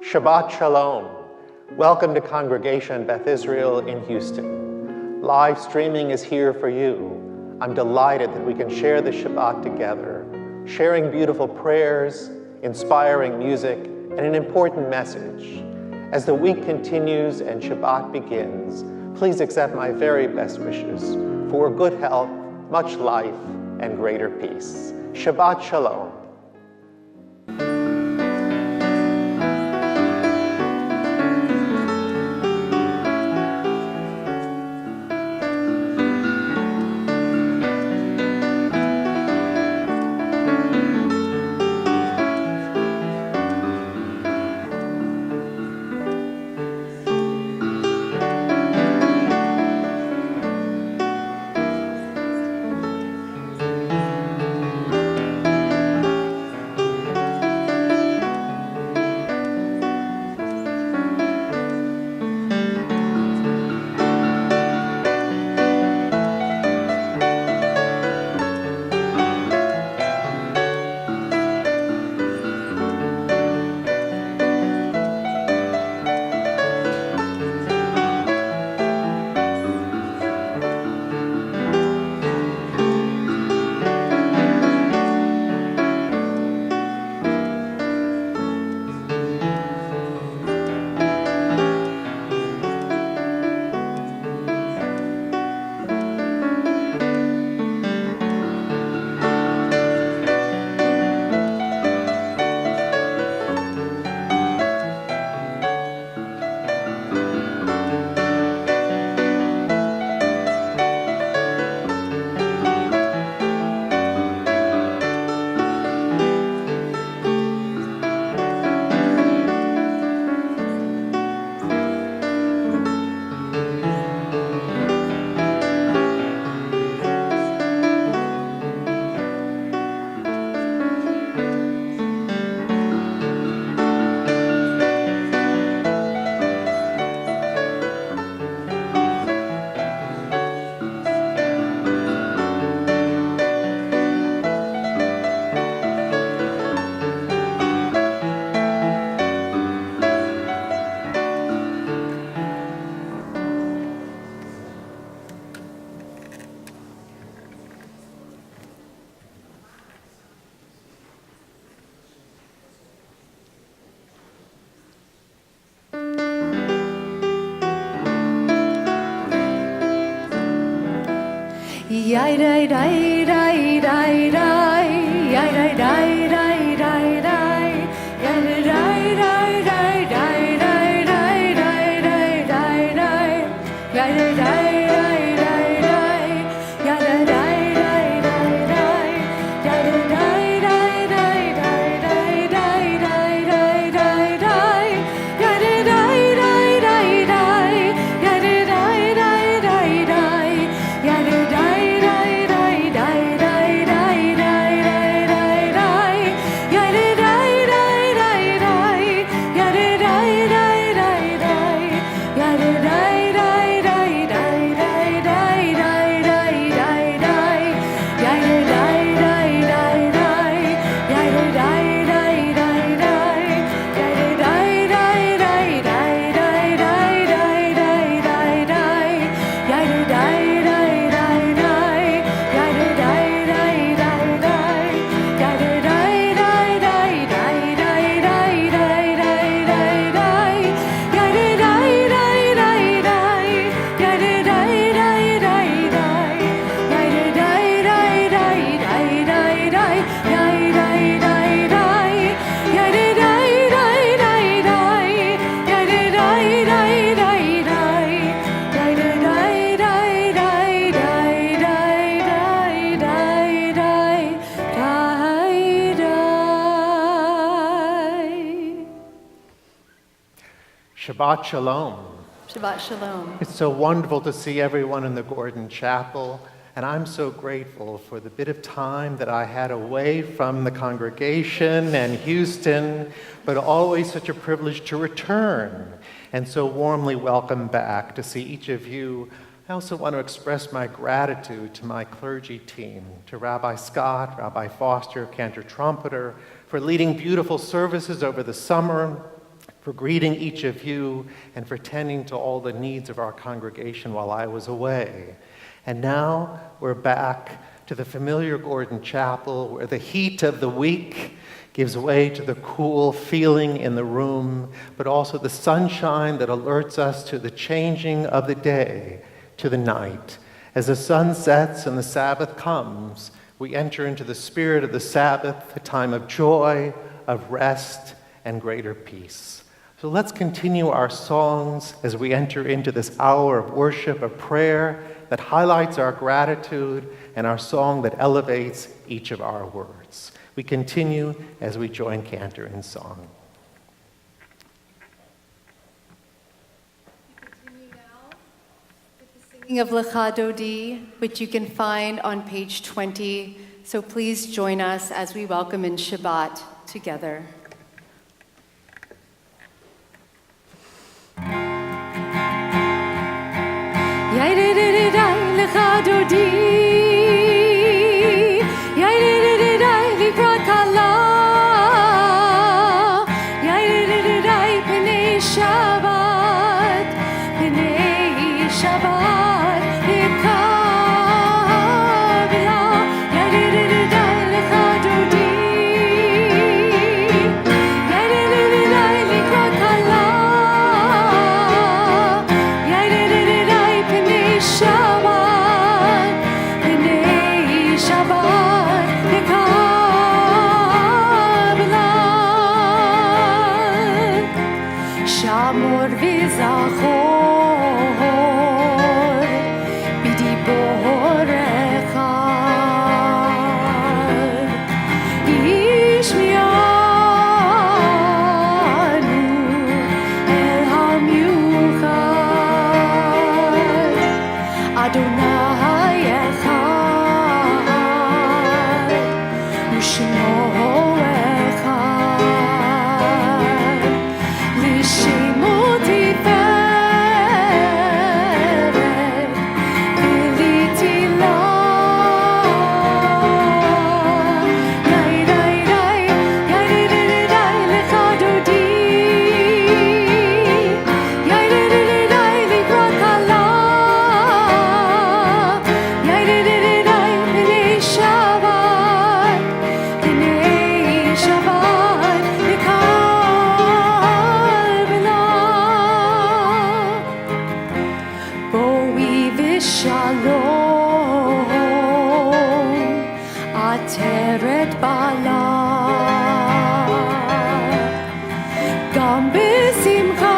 Shabbat Shalom. Welcome to Congregation Beth Israel in Houston. Live streaming is here for you. I'm delighted that we can share the Shabbat together, sharing beautiful prayers, inspiring music, and an important message. As the week continues and Shabbat begins, please accept my very best wishes for good health, much life, and greater peace. Shabbat Shalom. Shabbat Shalom. Shabbat Shalom. It's so wonderful to see everyone in the Gordon Chapel, and I'm so grateful for the bit of time that I had away from the congregation and Houston, but always such a privilege to return, and so warmly welcome back to see each of you. I also want to express my gratitude to my clergy team, to Rabbi Scott, Rabbi Foster, cantor trumpeter, for leading beautiful services over the summer, for greeting each of you, and for tending to all the needs of our congregation while I was away. And now we're back to the familiar Gordon Chapel, where the heat of the week gives way to the cool feeling in the room, but also the sunshine that alerts us to the changing of the day to the night. As the sun sets and the Sabbath comes, we enter into the spirit of the Sabbath, a time of joy, of rest, and greater peace. So let's continue our songs as we enter into this hour of worship, of prayer that highlights our gratitude, and our song that elevates each of our words. We continue as we join Cantor in song. We continue now with the singing of Lecha Dodi, which you can find on page 20. So please join us as we welcome in Shabbat together. Yaididididai Lecha Dodi, Yaididididai Likrat Kala, Yaididididai Pnei Shabbat, Pnei Shabbat Likabla, Yaididididai Lecha Dodi, Yaididididai Likrat Kala, Yaididididai Pnei Shabbat, Pnei Shabbat Likabla, Shamor v'zachor b'diborecha, ishmianu el hamiuchad, Adonai echad, u'shmo echad, l'shemo tiferet, v'litila. Yaidididai, yaididididai Lecha Dodi, yaididididai Likrat Kala, yaididididai Pnei Shabbat, Pnei Shabbat Likabla, Boi v'shalom, Ateret Bala, Gam b'simcha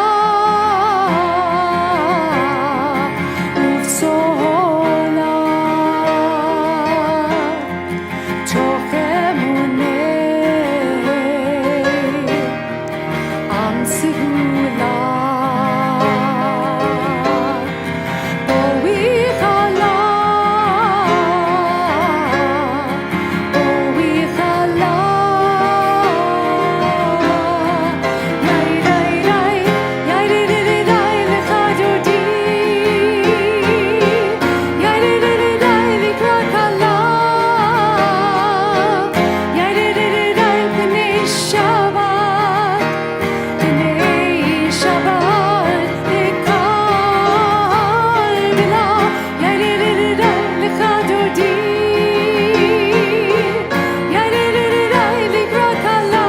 uv'sola, Toch emunei Am Segula, Boi chala, Boi chala, Yaidididai, yaididididai Lecha Dodi, Yaididididai Likrat Kala, Yaididididai Pnei Shabbat, Pnei Shabbat Likabla, Yaididididai Lecha Dodi, Yaididididai Likrat Kala,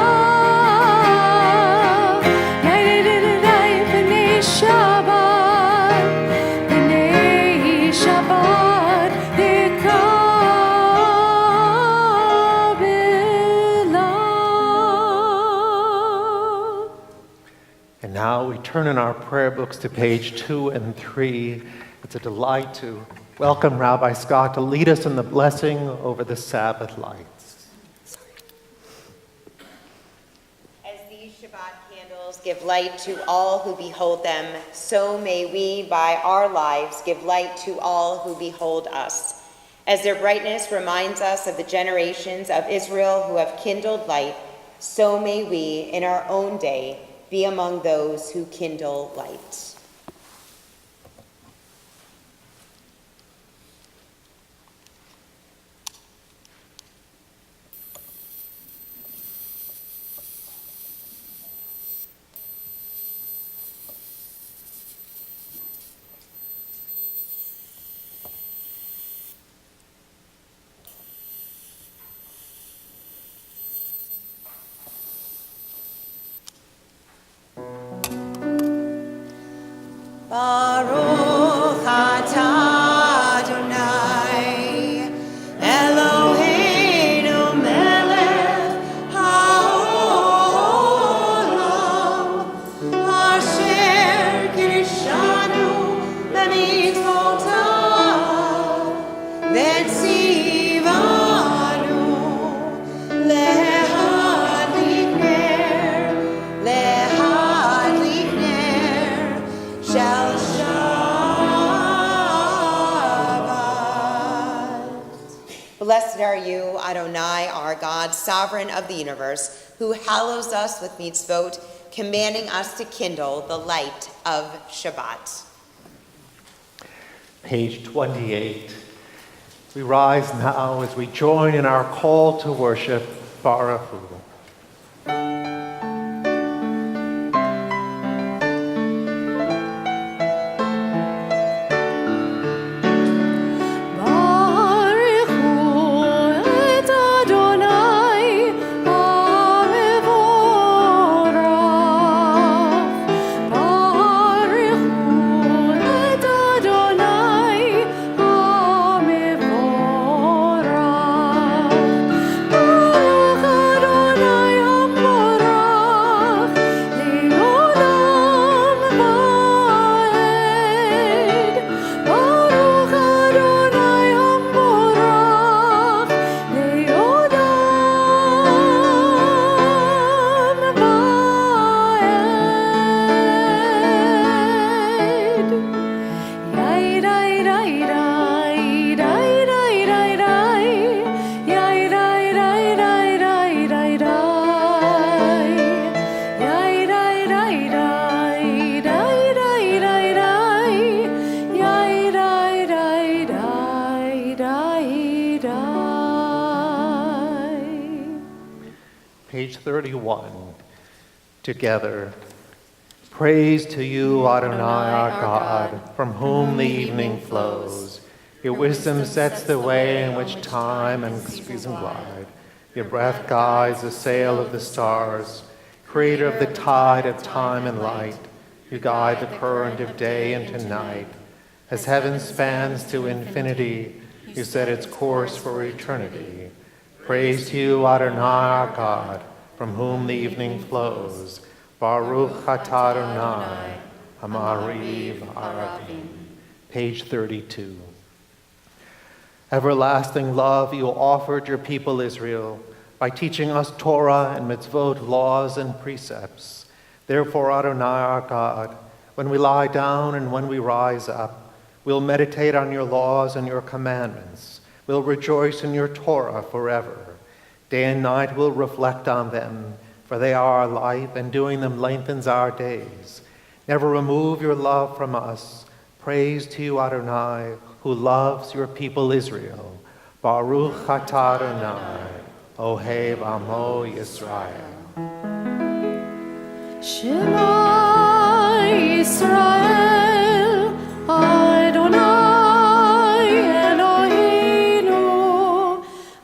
Yaididididai Pnei Shabbat, Pnei Shabbat Likabla. And now we turn in our prayer books to page 2 and 3. It's a delight to welcome Rabbi Scott to lead us in the blessing over the Sabbath lights. As these Shabbat candles give light to all who behold them, so may we, by our lives, give light to all who behold us. As their brightness reminds us of the generations of Israel who have kindled light, so may we, in our own day, be among those who kindle light. Baruch atah Adonai, Eloheinu melech haolam, asher kirishanu b'mitzvotav, v'tzivanu lehadlik ner shel Shabbat. Blessed are you, Adonai, our God, sovereign of the universe, who hallows us with mitzvot, commanding us to kindle the light of Shabbat. Page 28. We rise now as we join in our call to worship, Baruch Hu. Page 31, together. Praise to you, Adonai, our God, from whom the evening flows. Your wisdom sets the way in which time and season glide. Your breath guides the sail of the stars, creator of the tide of time and light. You guide the current of day into night. As heaven spans to infinity, you set its course for eternity. Praise to you, Adonai, our God, from whom the evening flows. Baruch atah Adonai, Hamariv Arabim. Page 32. Everlasting love, you offered your people Israel by teaching us Torah and mitzvot, laws and precepts. Therefore, Adonai, our God, when we lie down and when we rise up, we'll meditate on your laws and your commandments. We'll rejoice in your Torah forever. Day and night we'll reflect on them, for they are our life, and doing them lengthens our days. Never remove your love from us. Praise to you, Adonai, who loves your people Israel. Baruch atah Adonai, Ohev Amo Yisrael. Shema Yisrael, Adonai Eloheinu,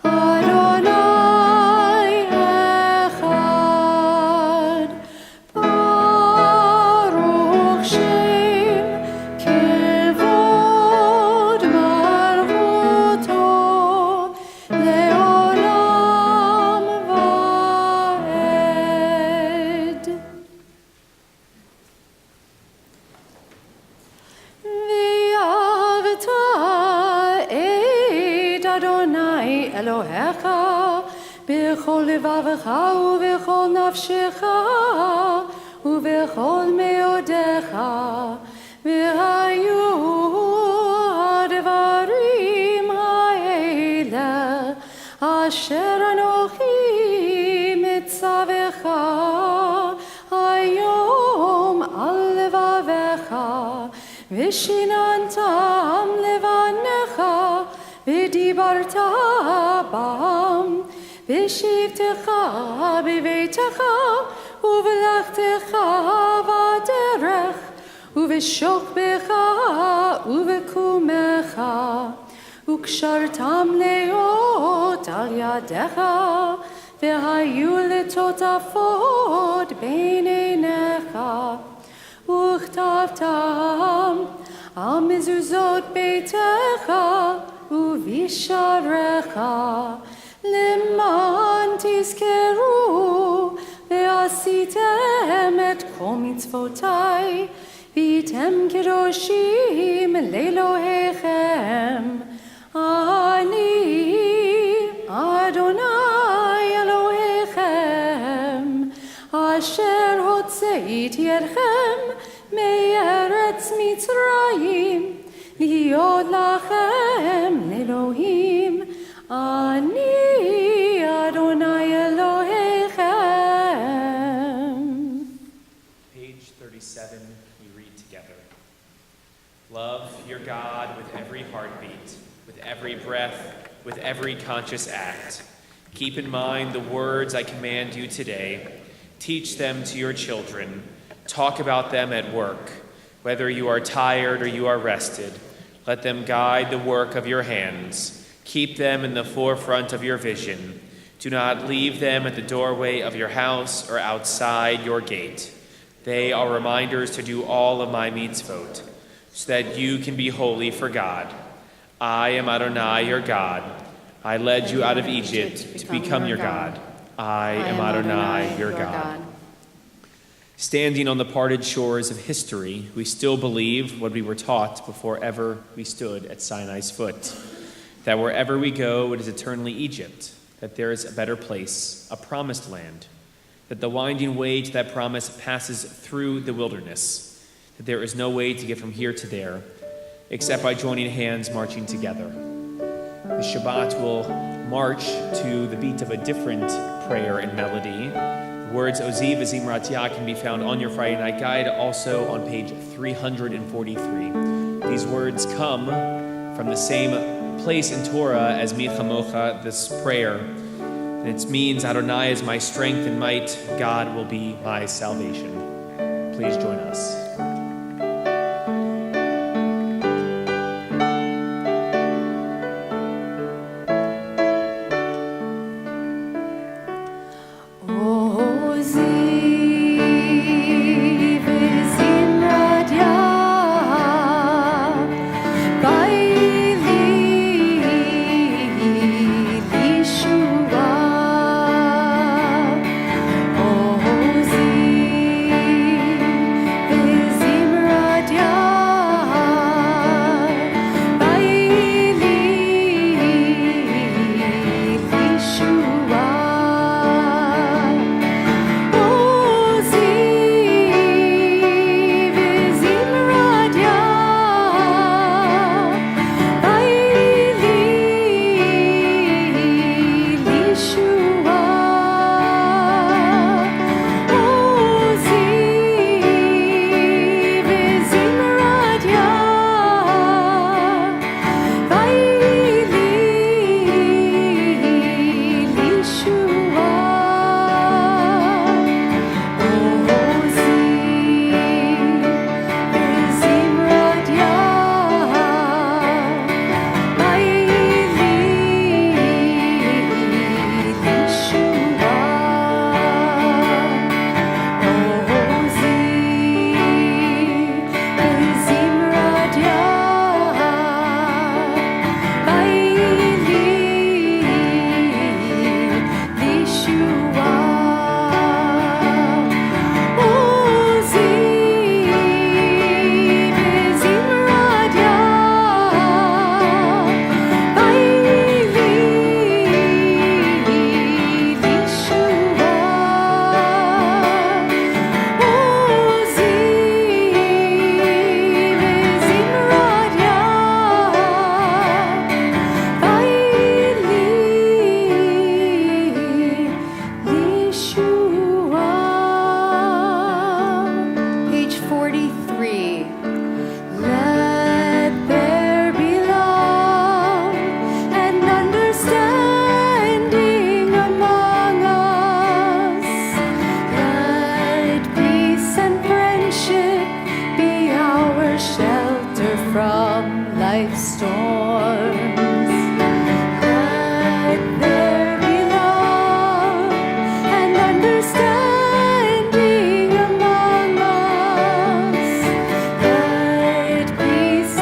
Adonai Echad. Baruch Shem Kevod Malchuto Leolam Vaed. V'ahavta et Adonai Elohecha b'chol levavecha u'b'chol nafshecha u'b'chol meodecha v'hayu ha'devarim ha'ele asher anochi mitzavecha hayom al levavecha v'shinantam levanecha v'dibarta bam v'shivtecha b'veitecha u'v'lachtecha v'derech u'v'shokbecha u'v'kumecha u'kshartam leot al yadecha v'hayu letotafot bein einecha וכתבת המזוזות ביתך ובשעריך, למען תזכרו ועשיתם את כל מצוותיי, והייתם קדושים לאלוהיכם. אני אדוני אלוהיכם, אשר הוצאתי אתכם מארץ מצרים, להיות לכם לאלוהים. אני אדוני אלוהיכם. Page 37, we read together. Love your God with every heartbeat, with every breath, with every conscious act. Keep in mind the words I command you today. Teach them to your children. Talk about them at work. Whether you are tired or you are rested, let them guide the work of your hands. Keep them in the forefront of your vision. Do not leave them at the doorway of your house or outside your gate. They are reminders to do all of my mitzvot, so that you can be holy for God. I am Adonai, your God. I led you out of Egypt to become your God. I am Adonai, your God. Standing on the parted shores of history, we still believe what we were taught before ever we stood at Sinai's foot, that wherever we go, it is eternally Egypt, that there is a better place, a promised land, that the winding way to that promise passes through the wilderness, that there is no way to get from here to there, except by joining hands marching together. The Shabbat will march to the beat of a different prayer and melody. The words Oziv V'Zimrat Yah can be found on your Friday Night Guide, also on page 343. These words come from the same place in Torah as Mi Chamocha, this prayer. And it means Adonai is my strength and might, God will be my salvation. Please join us. Peace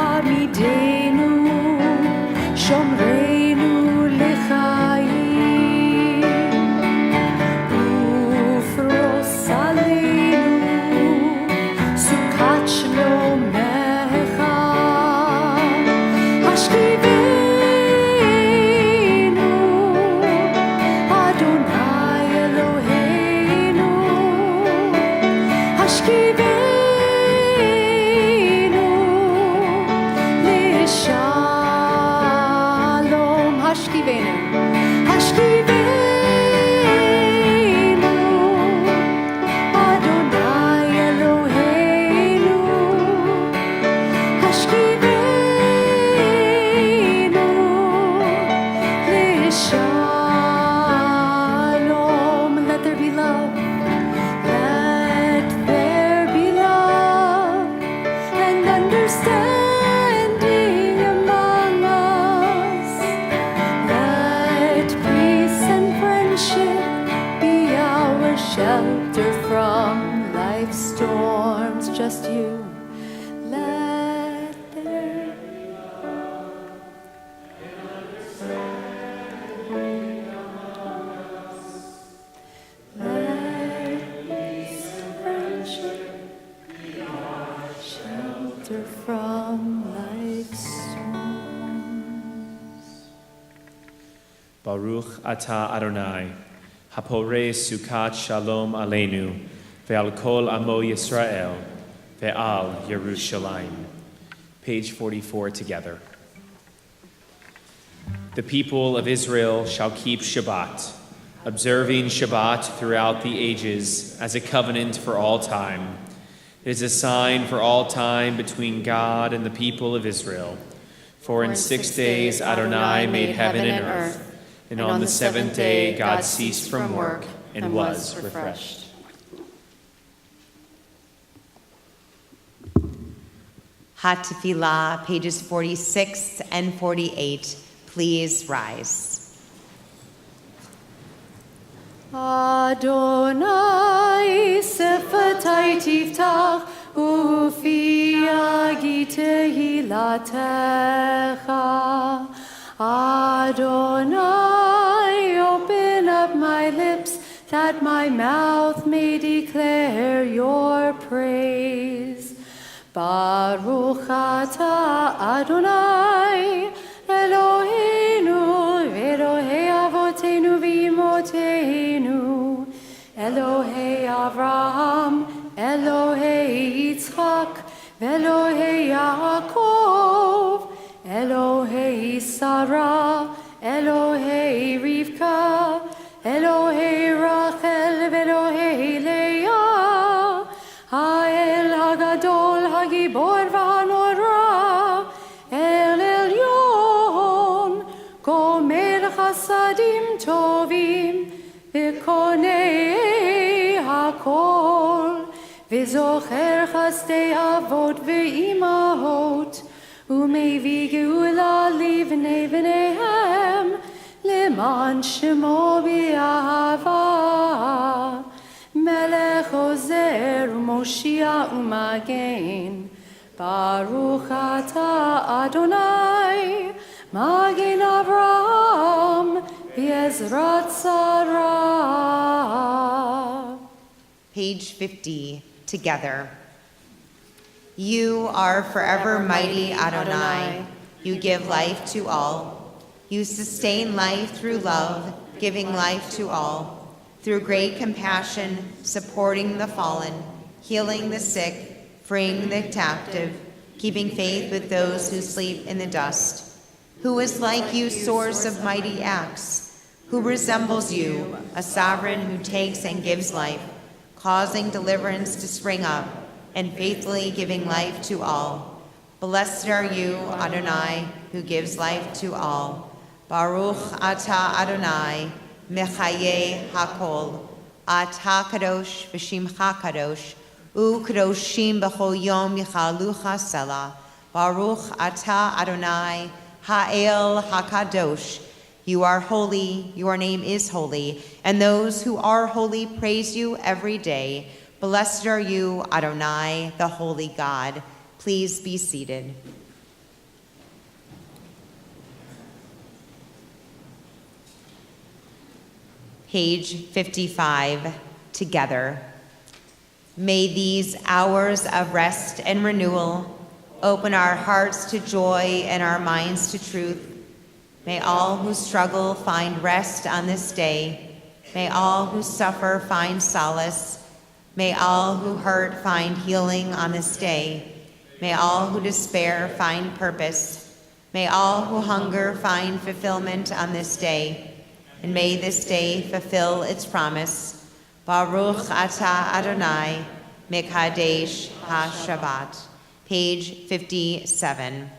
להעמידנו, שומרנו לחיים, ופרוס עלינו סוכת שלומך, השכיבנו, אדוני אלוהינו, השכיבנו לשלום, השכיבנו, השכיבנו, אדוני אלוהינו, השכיבנו לשלום. Let there be love. Let there be love and understanding among us. Let peace and friendship be our shelter from life's storms. Just you. Let there let peace and friendship be our shelter from life's storms. Baruch Ata Adonai, Haporei Sukat Shalom Aleinu, Ve'al Kol Amo Yisrael, Ve'al Yerushalayim. Page 44 together. The people of Israel shall keep Shabbat, observing Shabbat throughout the ages as a covenant for all time. It is a sign for all time between God and the people of Israel. For in 6 days Adonai made heaven and earth, and on the seventh day God ceased from work and was refreshed. Hatfilah, pages 46 and 48. Please rise. Adonai sefatai tiftach ufi agi tehilatecha. Adonai, open up my lips that my mouth may declare your praise. Baruch atah Adonai Eloheinu Elohei avotenu v'imotenu, Elohei Avraham, Elohei Yitzchak, Elohei Yaakov, Elohei Sarah, Elohei Rivka, Elohei Rachel, Elohei Leah, Ha'el Hagadol Hagibor v'Hanora, El Elyon, Gomer Chasadim Tovim, V'konei Hakol, V'zocher Chasdei Avot V'imahot, U'mevi Geula Livnei V'neihem, Leman Shemo B'Ahava, Melech Ozer U'Moshia U'Magen, Baruch atah Adonai, Magen Avraham, V'ezrat Sarah. Page 50, together. You are forever mighty, Adonai. You give life to all. You sustain life through love, giving life to all. Through great compassion, supporting the fallen, healing the sick, freeing the captive, keeping faith with those who sleep in the dust. Who is like you, source of mighty acts? Who resembles you, a sovereign who takes and gives life, causing deliverance to spring up, and faithfully giving life to all. Blessed are you, Adonai, who gives life to all. Baruch atah Adonai, mechaye hakol. Atah kadosh v'shimcha kadosh, u'kadoshim b'chol yom yichalucha selah. Baruch atah Adonai, ha'el hakadosh. You are holy, your name is holy, and those who are holy praise you every day. Blessed are you, Adonai, the holy God. Please be seated. Page 55, together. May these hours of rest and renewal open our hearts to joy and our minds to truth. May all who struggle find rest on this day. May all who suffer find solace. May all who hurt find healing on this day. May all who despair find purpose. May all who hunger find fulfillment on this day. And may this day fulfill its promise. Baruch atah Adonai, Mekadesh HaShabbat. Page 57.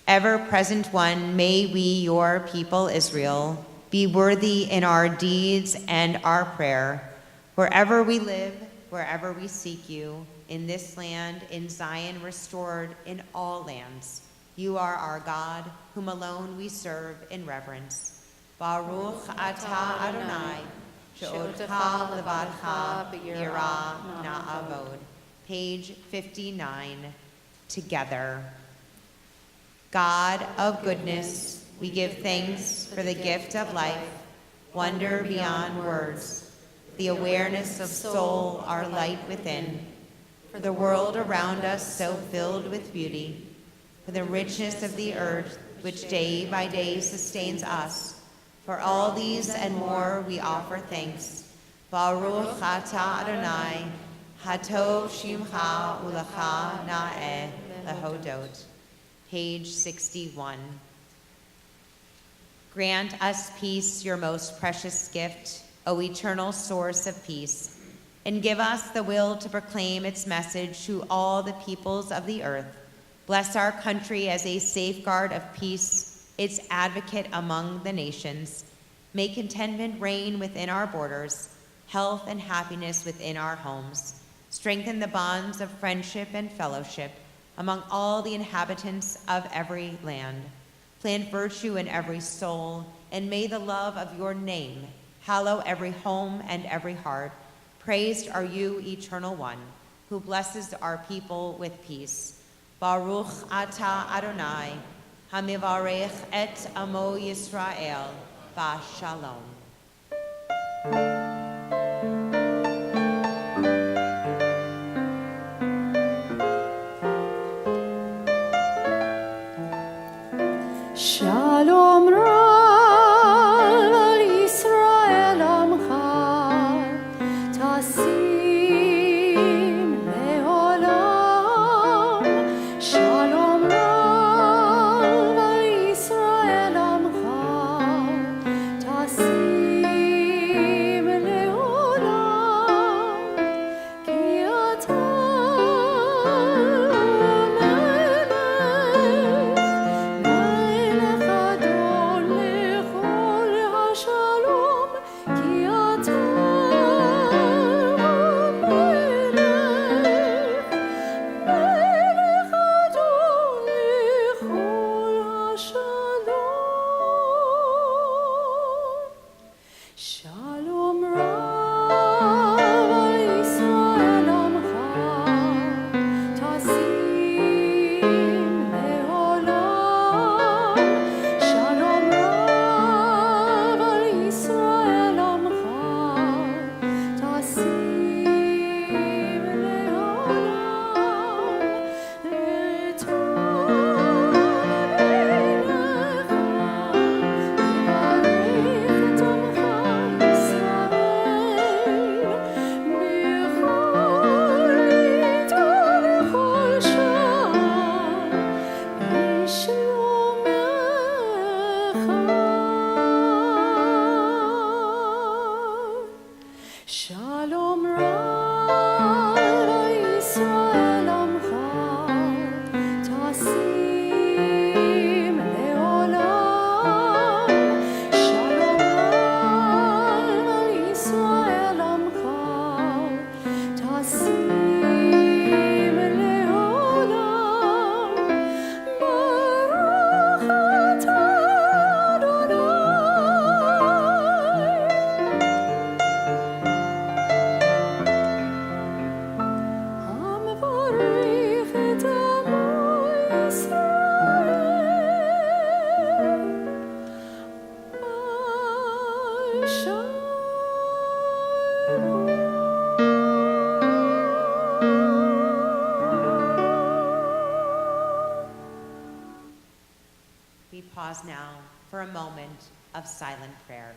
Ever-present one, may we, your people Israel, be worthy in our deeds and our prayer. Wherever we live, wherever we seek you, in this land, in Zion restored, in all lands. You are our God, whom alone we serve in reverence. Baruch atah Adonai, she'otcha levadcha b'yirah na'avod. Page 59, together. God of goodness, we give thanks for the gift of life, wonder beyond words, the awareness of soul, our light within, for the world around us so filled with beauty, for the richness of the earth which day by day sustains us. For all these and more we offer thanks. Baruch atah Adonai, hatov shimcha ulecha na'eh lehodot. Page 61. Grant us peace, your most precious gift, O eternal source of peace, and give us the will to proclaim its message to all the peoples of the earth. Bless our country as a safeguard of peace, its advocate among the nations. May contentment reign within our borders, health and happiness within our homes. Strengthen the bonds of friendship and fellowship among all the inhabitants of every land. Plant virtue in every soul, and may the love of your name hallow every home and every heart. Praised are you, Eternal One, who blesses our people with peace. Baruch atah Adonai, hamivarech et amo Yisrael, v'shalom. Shalom Rav al Yisrael Amcha, Tasim le'olam. Shalom Rav al Yisrael Amcha, Tasim le'olam. Ki ata melech pause now for a moment of silent prayer.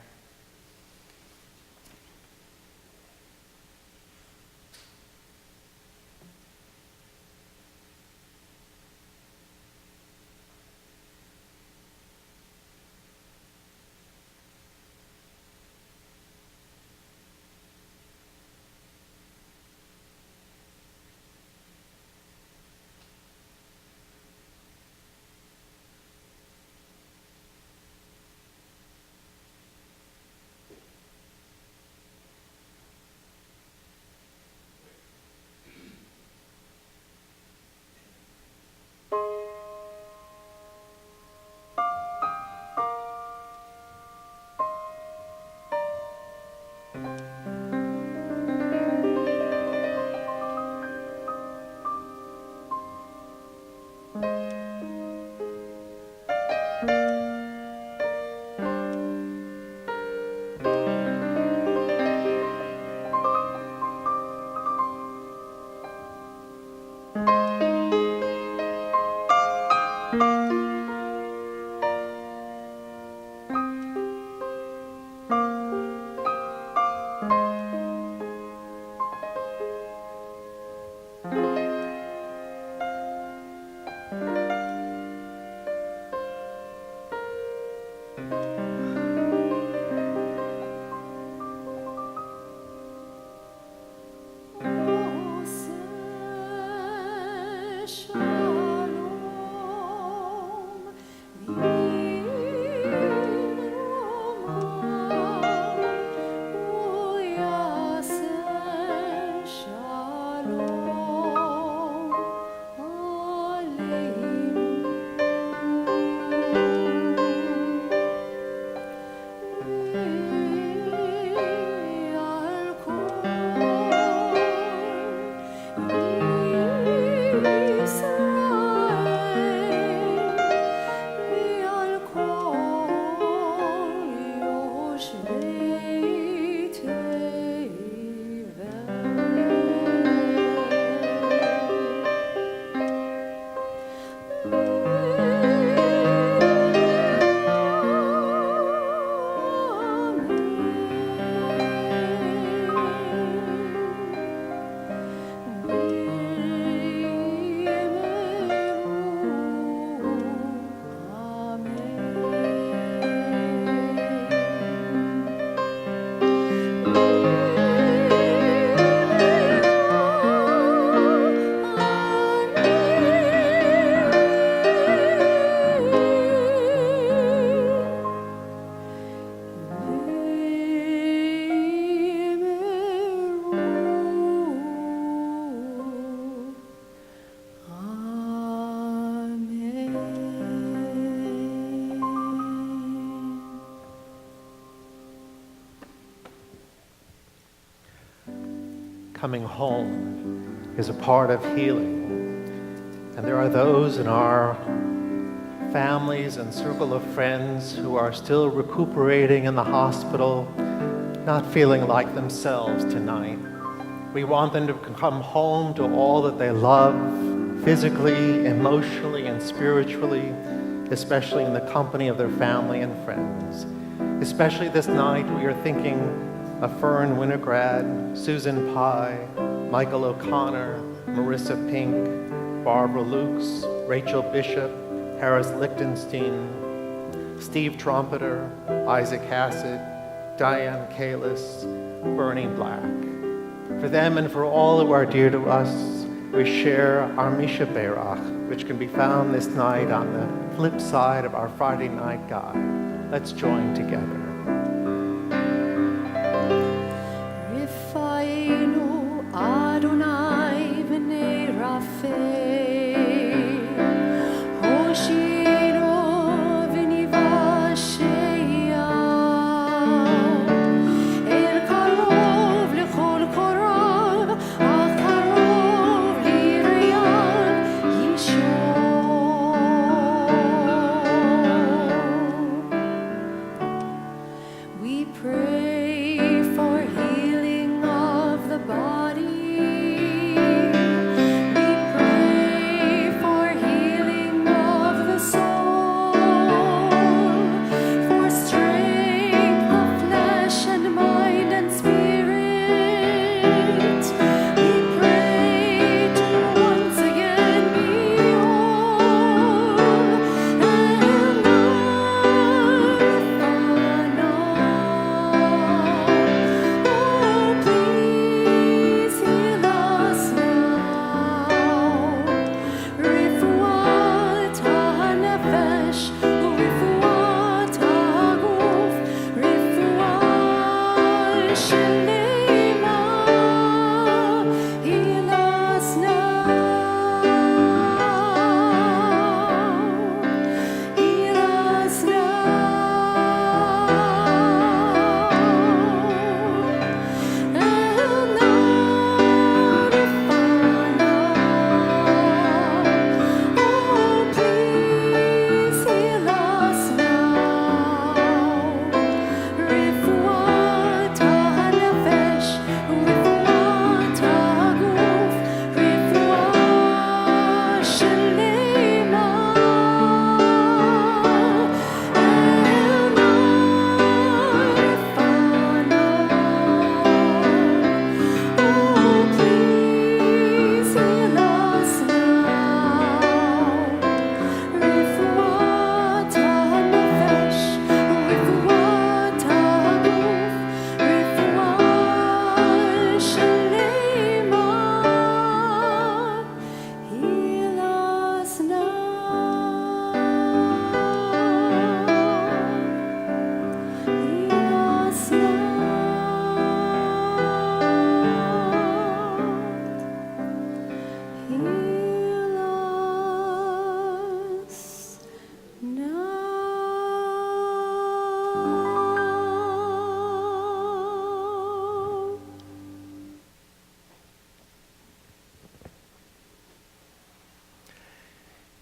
Coming home is a part of healing. And there are those in our families and circle of friends who are still recuperating in the hospital, not feeling like themselves tonight. We want them to come home to all that they love, physically, emotionally, and spiritually, especially in the company of their family and friends. Especially this night, we are thinking of Fern Winograd, Susan Pye, Michael O'Connor, Marissa Pink, Barbara Lukes, Rachel Bishop, Harris Lichtenstein, Steve Trumpeter, Isaac Hassett, Diane Kalis, Bernie Black. For them and for all who are dear to us, we share our Misha Berach, which can be found this night on the flip side of our Friday night guide. Let's join together.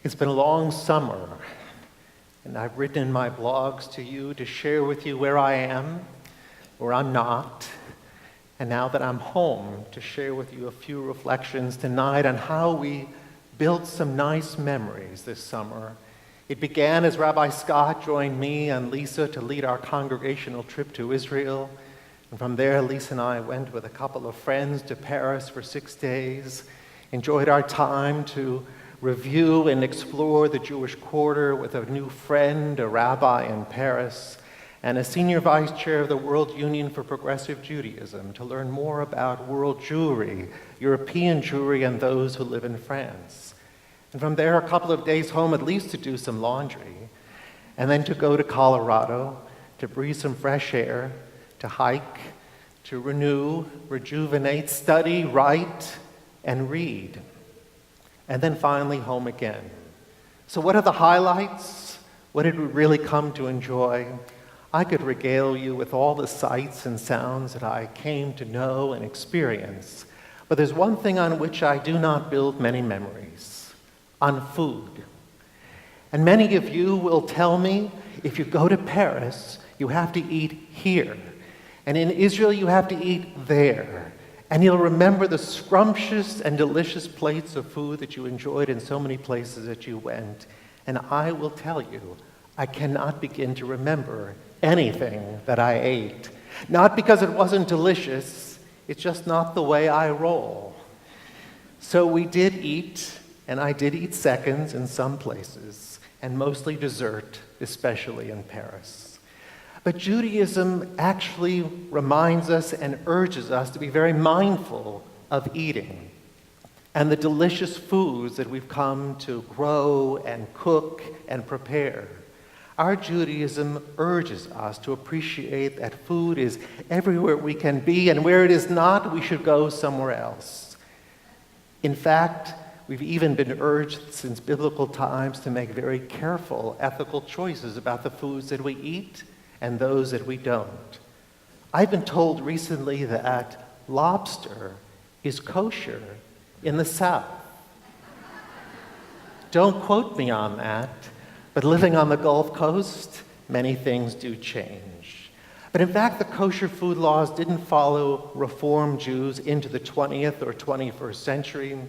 It's been a long summer, and I've written in my blogs to you to share with you where I am, where I'm not, and now that I'm home, to share with you a few reflections tonight on how we built some nice memories this summer. It began as Rabbi Scott joined me and Lisa to lead our congregational trip to Israel. And from there, Lisa and I went with a couple of friends to Paris for 6 days, enjoyed our time to review and explore the Jewish quarter with a new friend, a rabbi in Paris, and a senior vice chair of the World Union for Progressive Judaism to learn more about world Jewry, European Jewry, and those who live in France. And from there, a couple of days home at least to do some laundry, and then to go to Colorado to breathe some fresh air, to hike, to renew, rejuvenate, study, write, and read. And then finally home again. So what are the highlights? What did we really come to enjoy? I could regale you with all the sights and sounds that I came to know and experience. But there's one thing on which I do not build many memories: on food. And many of you will tell me, if you go to Paris, you have to eat here. And in Israel, you have to eat there. And you'll remember the scrumptious and delicious plates of food that you enjoyed in so many places that you went. And I will tell you, I cannot begin to remember anything that I ate. Not because it wasn't delicious, it's just not the way I roll. So we did eat, and I did eat seconds in some places, and mostly dessert, especially in Paris. But Judaism actually reminds us and urges us to be very mindful of eating and the delicious foods that we've come to grow and cook and prepare. Our Judaism urges us to appreciate that food is everywhere we can be, and where it is not, we should go somewhere else. In fact, we've even been urged since biblical times to make very careful ethical choices about the foods that we eat and those that we don't. I've been told recently that lobster is kosher in the South. Don't quote me on that, but living on the Gulf Coast, many things do change. But in fact, the kosher food laws didn't follow Reform Jews into the 20th or 21st century.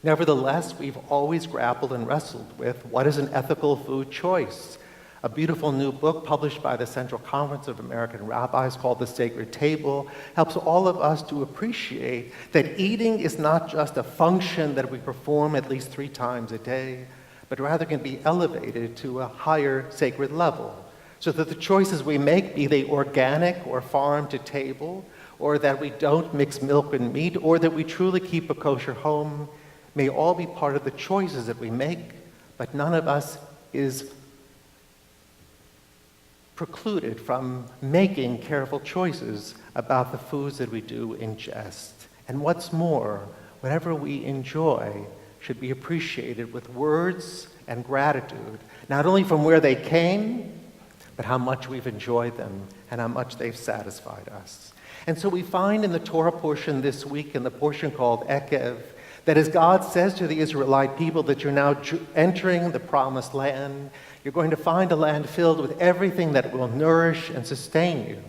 Nevertheless, we've always grappled and wrestled with what is an ethical food choice. A beautiful new book published by the Central Conference of American Rabbis called The Sacred Table helps all of us to appreciate that eating is not just a function that we perform at least 3 times a day, but rather can be elevated to a higher sacred level, so that the choices we make, be they organic or farm to table, or that we don't mix milk and meat, or that we truly keep a kosher home, may all be part of the choices that we make, but none of us is precluded from making careful choices about the foods that we do ingest. And what's more, whatever we enjoy should be appreciated with words and gratitude, not only from where they came, but how much we've enjoyed them and how much they've satisfied us. And so we find in the Torah portion this week, in the portion called Ekev, that as God says to the Israelite people that you're now entering the promised land, you're going to find a land filled with everything that will nourish and sustain you.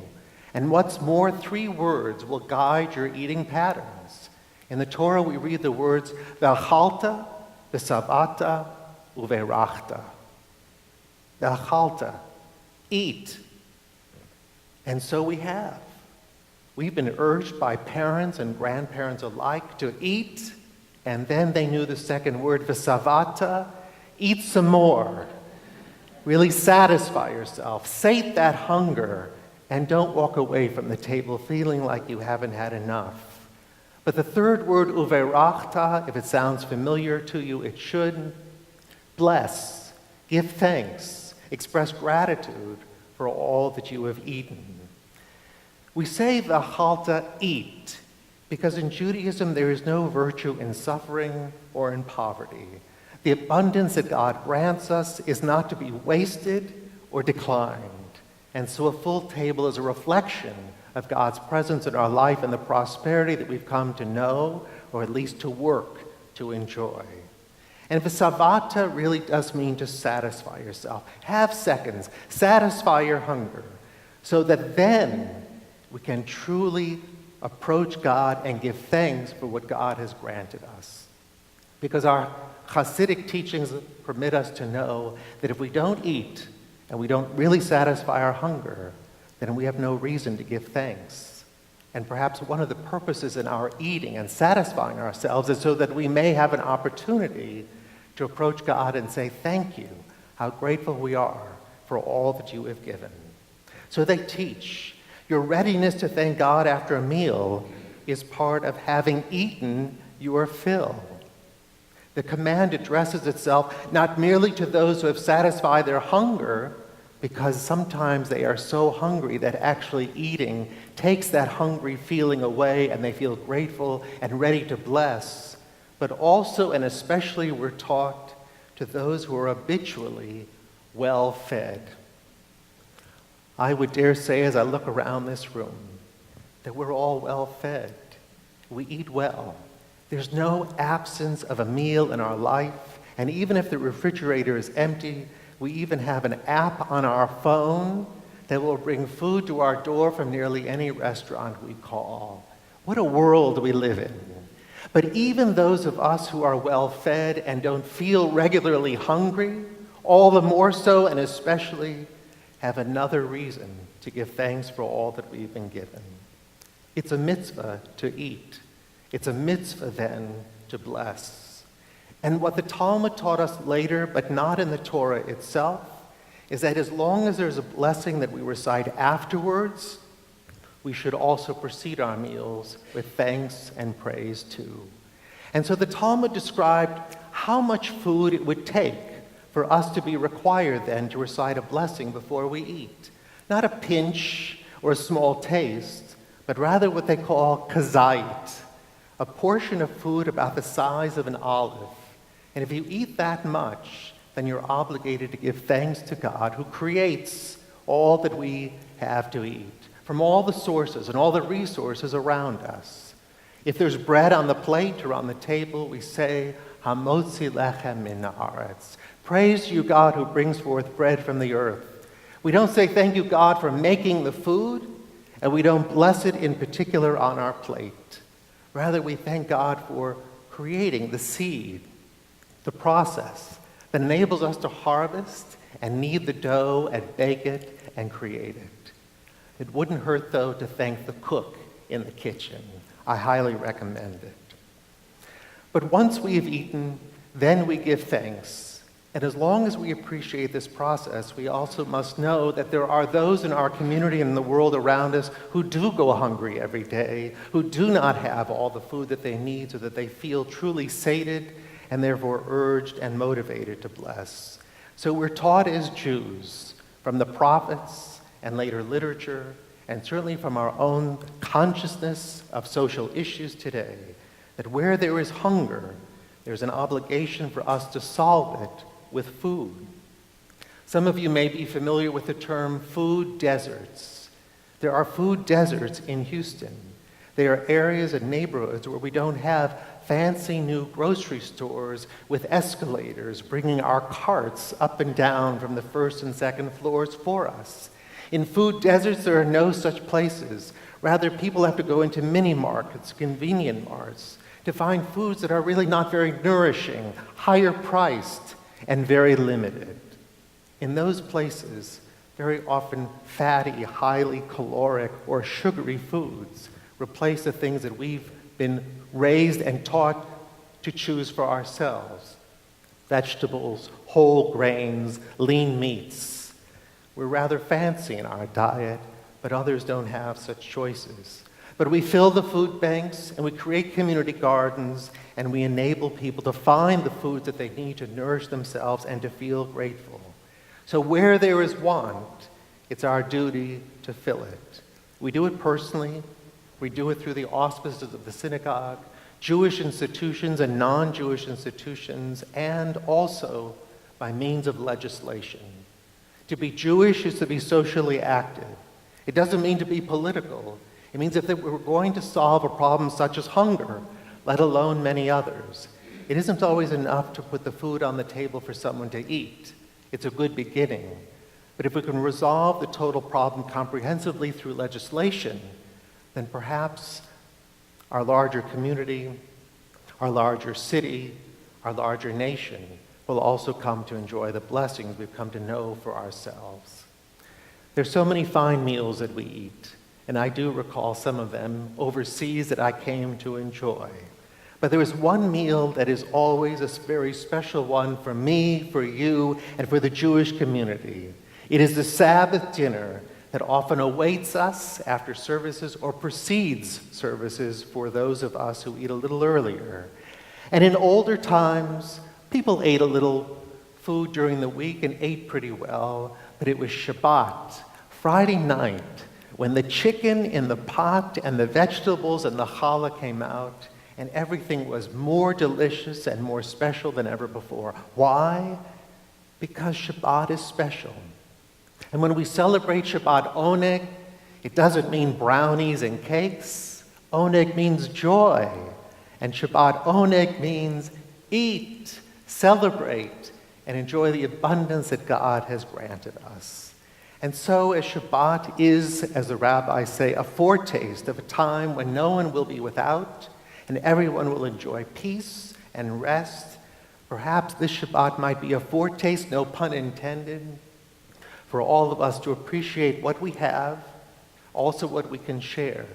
And what's more, 3 words will guide your eating patterns. In the Torah, we read the words, V'achalta, v'savata, uve'rachta. V'achalta, eat. And so we have. We've been urged by parents and grandparents alike to eat, and then they knew the second word, v'savata, eat some more. Really satisfy yourself, sate that hunger, and don't walk away from the table feeling like you haven't had enough. But the third word, uve'rachta, if it sounds familiar to you, it should. Bless, give thanks, express gratitude for all that you have eaten. We say v'achalta, eat, because in Judaism there is no virtue in suffering or in poverty. The abundance that God grants us is not to be wasted or declined. And so a full table is a reflection of God's presence in our life and the prosperity that we've come to know, or at least to work to enjoy. And Visavata really does mean to satisfy yourself. Have seconds, satisfy your hunger, so that then we can truly approach God and give thanks for what God has granted us. Because our Hasidic teachings permit us to know that if we don't eat and we don't really satisfy our hunger, then we have no reason to give thanks. And perhaps one of the purposes in our eating and satisfying ourselves is so that we may have an opportunity to approach God and say, thank you, how grateful we are for all that you have given. So they teach, your readiness to thank God after a meal is part of having eaten your fill. The command addresses itself not merely to those who have satisfied their hunger, because sometimes they are so hungry that actually eating takes that hungry feeling away and they feel grateful and ready to bless, but also and especially we're taught to those who are habitually well-fed. I would dare say as I look around this room that we're all well-fed. We eat well. There's no absence of a meal in our life, and even if the refrigerator is empty, we even have an app on our phone that will bring food to our door from nearly any restaurant we call. What a world we live in. But even those of us who are well-fed and don't feel regularly hungry, all the more so and especially have another reason to give thanks for all that we've been given. It's a mitzvah to eat. It's a mitzvah then to bless. And what the Talmud taught us later, but not in the Torah itself, is that as long as there's a blessing that we recite afterwards, we should also precede our meals with thanks and praise too. And so the Talmud described how much food it would take for us to be required then to recite a blessing before we eat. Not a pinch or a small taste, but rather what they call kazait, a portion of food about the size of an olive. And if you eat that much, then you're obligated to give thanks to God who creates all that we have to eat, from all the sources and all the resources around us. If there's bread on the plate or on the table, we say, Hamotzi lechem min haaretz. Praise you, God, who brings forth bread from the earth. We don't say thank you, God, for making the food, and we don't bless it in particular on our plate. Rather, we thank God for creating the seed, the process that enables us to harvest and knead the dough and bake it and create it. It wouldn't hurt, though, to thank the cook in the kitchen. I highly recommend it. But once we have eaten, then we give thanks. And as long as we appreciate this process, we also must know that there are those in our community and in the world around us who do go hungry every day, who do not have all the food that they need so that they feel truly sated and therefore urged and motivated to bless. So we're taught as Jews from the prophets and later literature, and certainly from our own consciousness of social issues today, that where there is hunger, there's an obligation for us to solve it with food. Some of you may be familiar with the term food deserts. There are food deserts in Houston. They are areas and neighborhoods where we don't have fancy new grocery stores with escalators bringing our carts up and down from the first and second floors for us. In food deserts, there are no such places. Rather, people have to go into mini markets, convenient marts, to find foods that are really not very nourishing, higher priced, and very limited. In those places, very often fatty, highly caloric, or sugary foods replace the things that we've been raised and taught to choose for ourselves. Vegetables, whole grains, lean meats. We're rather fancy in our diet, but others don't have such choices. But we fill the food banks, and we create community gardens, and we enable people to find the foods that they need to nourish themselves and to feel grateful. So where there is want, it's our duty to fill it. We do it personally. We do it through the auspices of the synagogue, Jewish institutions and non-Jewish institutions, and also by means of legislation. To be Jewish is to be socially active. It doesn't mean to be political. It means if we're going to solve a problem such as hunger, let alone many others, it isn't always enough to put the food on the table for someone to eat. It's a good beginning. But if we can resolve the total problem comprehensively through legislation, then perhaps our larger community, our larger city, our larger nation will also come to enjoy the blessings we've come to know for ourselves. There's so many fine meals that we eat, and I do recall some of them overseas that I came to enjoy. But there is one meal that is always a very special one for me, for you, and for the Jewish community. It is the Sabbath dinner that often awaits us after services or precedes services for those of us who eat a little earlier. And in older times, people ate a little food during the week and ate pretty well, but it was Shabbat, Friday night, when the chicken in the pot and the vegetables and the challah came out, and everything was more delicious and more special than ever before. Why? Because Shabbat is special. And when we celebrate Shabbat Oneg, it doesn't mean brownies and cakes. Oneg means joy. And Shabbat Oneg means eat, celebrate, and enjoy the abundance that God has granted us. And so as Shabbat is, as the rabbis say, a foretaste of a time when no one will be without and everyone will enjoy peace and rest, perhaps this Shabbat might be a foretaste, no pun intended, for all of us to appreciate what we have, also what we can share,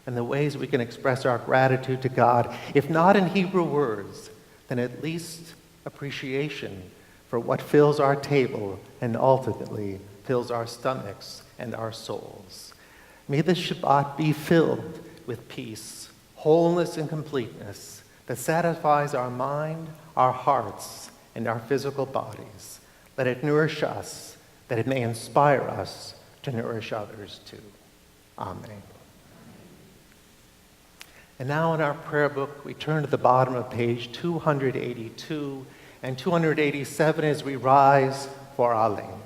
and the ways we can express our gratitude to God, if not in Hebrew words, then at least appreciation for what fills our table and ultimately fills our stomachs and our souls. May this Shabbat be filled with peace, wholeness, and completeness that satisfies our mind, our hearts, and our physical bodies. Let it nourish us, that it may inspire us to nourish others too. Amen. And now in our prayer book, we turn to the bottom of page 282 and 287 as we rise for Aleh.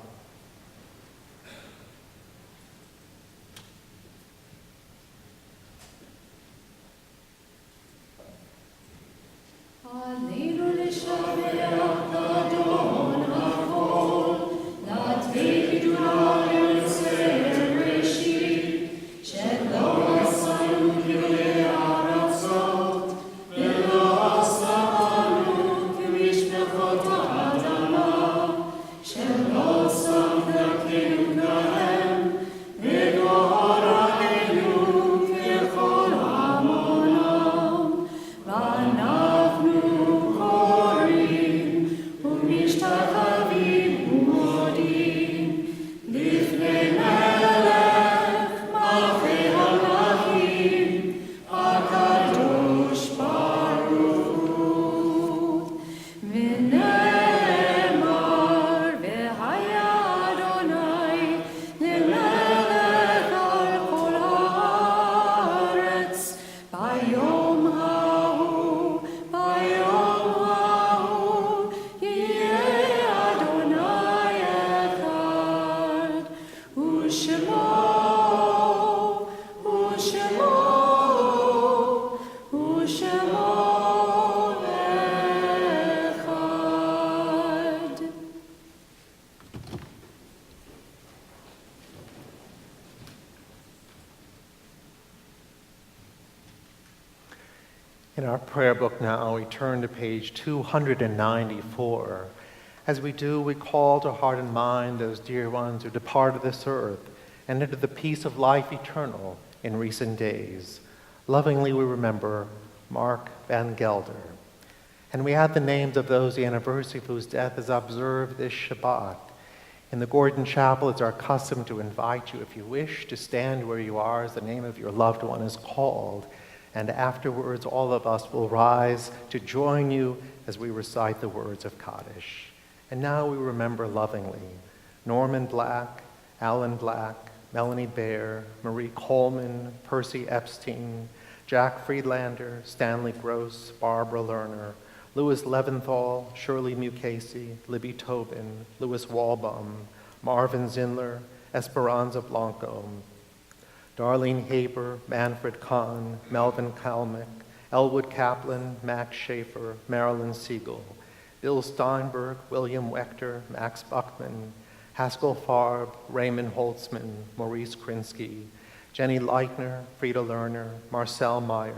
In our prayer book now, we turn to page 294. As we do, we call to heart and mind those dear ones who departed this earth and into the peace of life eternal in recent days. Lovingly we remember Mark Van Gelder. And we add the names of those the anniversary of whose death is observed this Shabbat. In the Gordon Chapel, it's our custom to invite you, if you wish, to stand where you are as the name of your loved one is called. And afterwards, all of us will rise to join you as we recite the words of Kaddish. And now we remember lovingly Norman Black, Alan Black, Melanie Baer, Marie Coleman, Percy Epstein, Jack Friedlander, Stanley Gross, Barbara Lerner, Louis Leventhal, Shirley Mukasey, Libby Tobin, Louis Walbaum, Marvin Zindler, Esperanza Blanco, Darlene Haber, Manfred Kahn, Melvin Kalmick, Elwood Kaplan, Max Schaefer, Marilyn Siegel, Bill Steinberg, William Wechter, Max Buckman, Haskell Farb, Raymond Holtzman, Maurice Krinsky, Jenny Leichner, Frida Lerner, Marcel Meyer,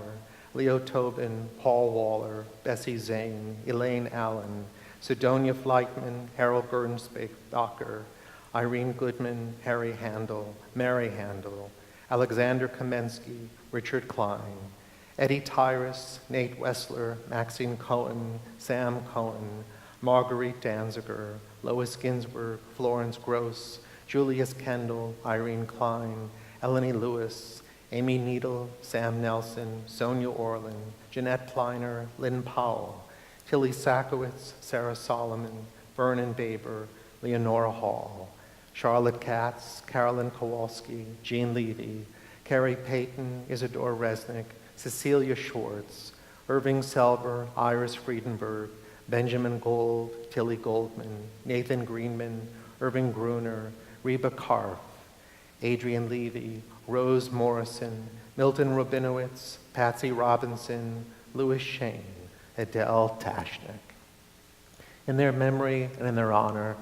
Leo Tobin, Paul Waller, Bessie Zane, Elaine Allen, Sidonia Fleischman, Harold Gernsbacher, Irene Goodman, Harry Handel, Mary Handel, Alexander Kamensky, Richard Klein, Eddie Tyrus, Nate Wessler, Maxine Cohen, Sam Cohen, Marguerite Danziger, Lois Ginsberg, Florence Gross, Julius Kendall, Irene Klein, Eleni Lewis, Amy Needle, Sam Nelson, Sonia Orlin, Jeanette Kleiner, Lynn Powell, Tilly Sakowitz, Sarah Solomon, Vernon Baber, Leonora Hall, Charlotte Katz, Carolyn Kowalski, Jean Levy, Carrie Payton, Isadore Resnick, Cecilia Schwartz, Irving Selber, Iris Friedenberg, Benjamin Gold, Tilly Goldman, Nathan Greenman, Irving Gruner, Reba Karff, Adrian Levy, Rose Morrison, Milton Rabinowitz, Patsy Robinson, Louis Shane, Adele Tashnik. In their memory and in their honor,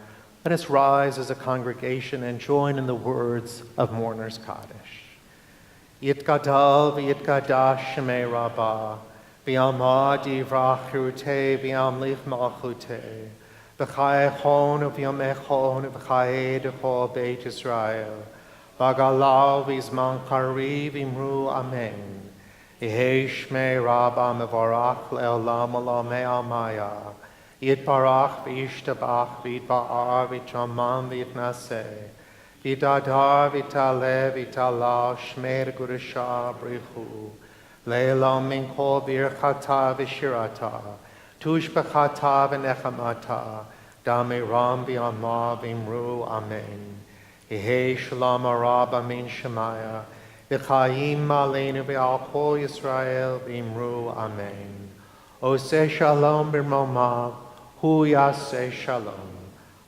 let us rise as a congregation and join in the words of Mourner's Kaddish. Yitgadal v'yitgadash shemei Rabbah, v'yamad yivrach chirutei v'yamlich malchutei, v'chayechon v'yamechon v'chayei d'chol Beit Israel, v'galav v'zman kari v'imru amen. Yehei shmei Rabbah mevarach le'olam olamei almaya, yitbarach v'yishtabach v'yitba'ar v'yitramam v'yitnaseh, Vidadar vitale vitala shmer gurusha brichu leila min kol birchata v'shirata tush b'chata v'nechamata damiram v'yama v'imru amen. Yehei shalom arab min shemaya v'chayim aleinu v'al kol Yisrael v'imru amen. Oseh shalom b'momav hu yaseh shalom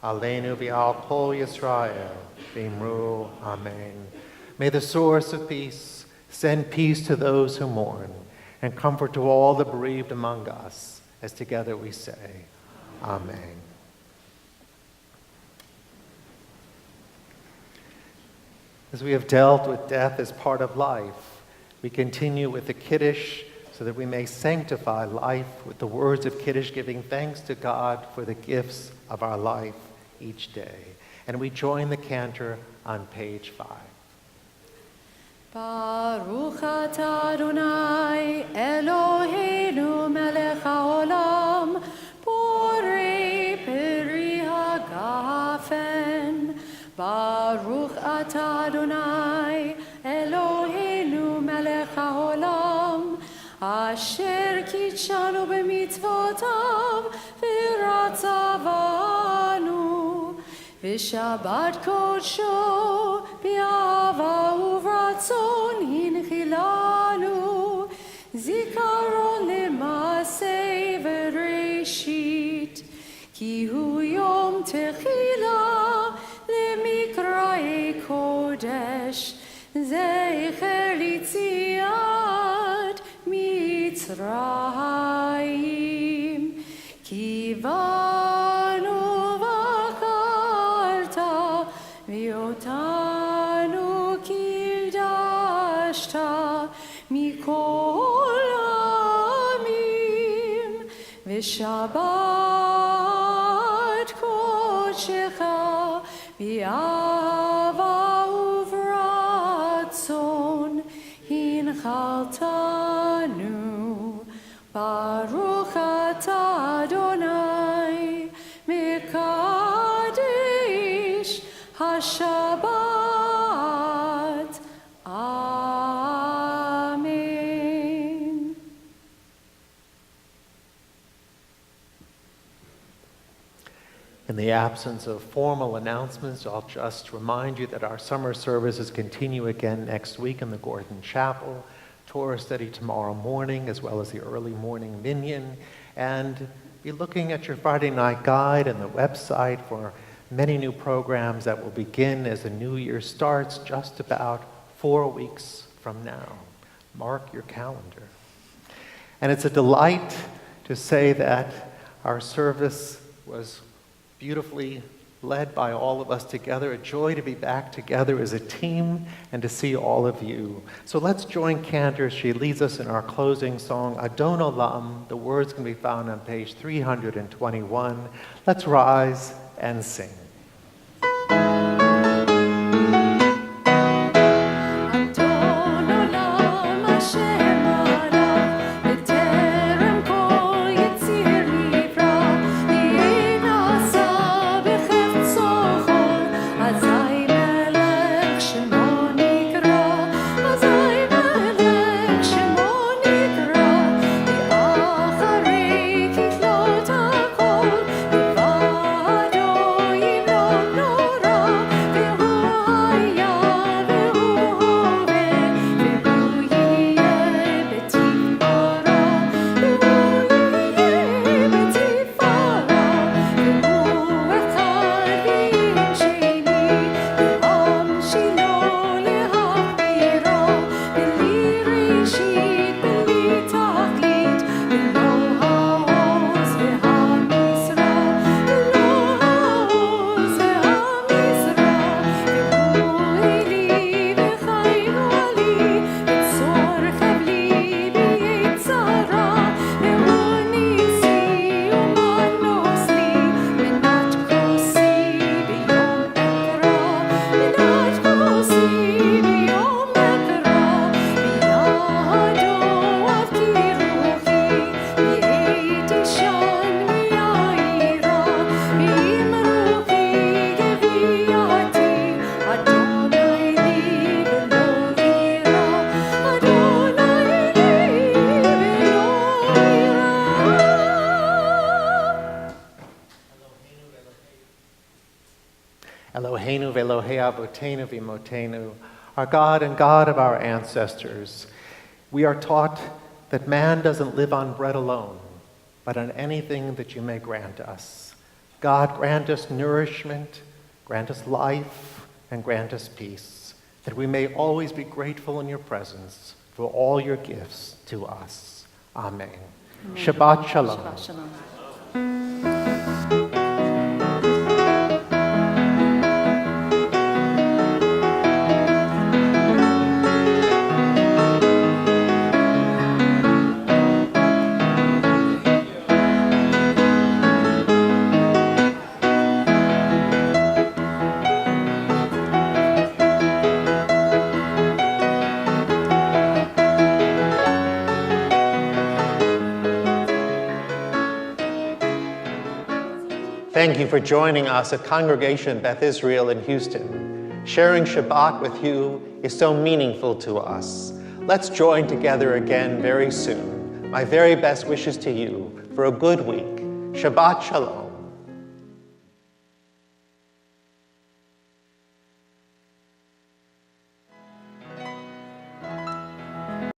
aleinu v'al kol Yisrael v'imru amen. May the source of peace send peace to those who mourn and comfort to all the bereaved among us, as together we say, amen. As we have dealt with death as part of life, we continue with the Kiddush so that we may sanctify life with the words of Kiddush, giving thanks to God for the gifts of our life each day. And we join the cantor on page 5. Baruch atah Adonai Eloheinu melech haolam borei peri hagafen. Baruch atah Adonai Eloheinu melech haolam asher kitshanu b'mitzvotav v'ratzavanu. V'shabbat kodsho b'ava uvratzon hinchilanu zikaron lemasei v'reshit ki hu yom techila lemikra'ei kodesh zecher litziat mitzrayim ki Otanu kildashta mikol amim v'shabbat kodshecha v'ava uvratzon hinchaltanu. Baruch atah Adonai mekadesh Shabbat. Amen. In the absence of formal announcements, I'll just remind you that our summer services continue again next week in the Gordon Chapel. Torah study tomorrow morning, as well as the early morning minyan. And be looking at your Friday night guide and the website for many new programs that will begin as the new year starts just about 4 weeks from now. Mark your calendar. And it's a delight to say that our service was beautifully led by all of us together. A joy to be back together as a team and to see all of you. So let's join Cantor. She leads us in our closing song, Adon Olam. The words can be found on page 321. Let's rise and sing. Eloheinu ve'Elohei avotenu v'imotenu, our God and God of our ancestors. We are taught that man doesn't live on bread alone, but on anything that you may grant us. God, grant us nourishment, grant us life, and grant us peace, that we may always be grateful in your presence for all your gifts to us. Amen. Shabbat shalom. Shabbat shalom. Thank you for joining us at Congregation Beth Israel in Houston. Sharing Shabbat with you is so meaningful to us. Let's join together again very soon. My very best wishes to you for a good week. Shabbat Shalom.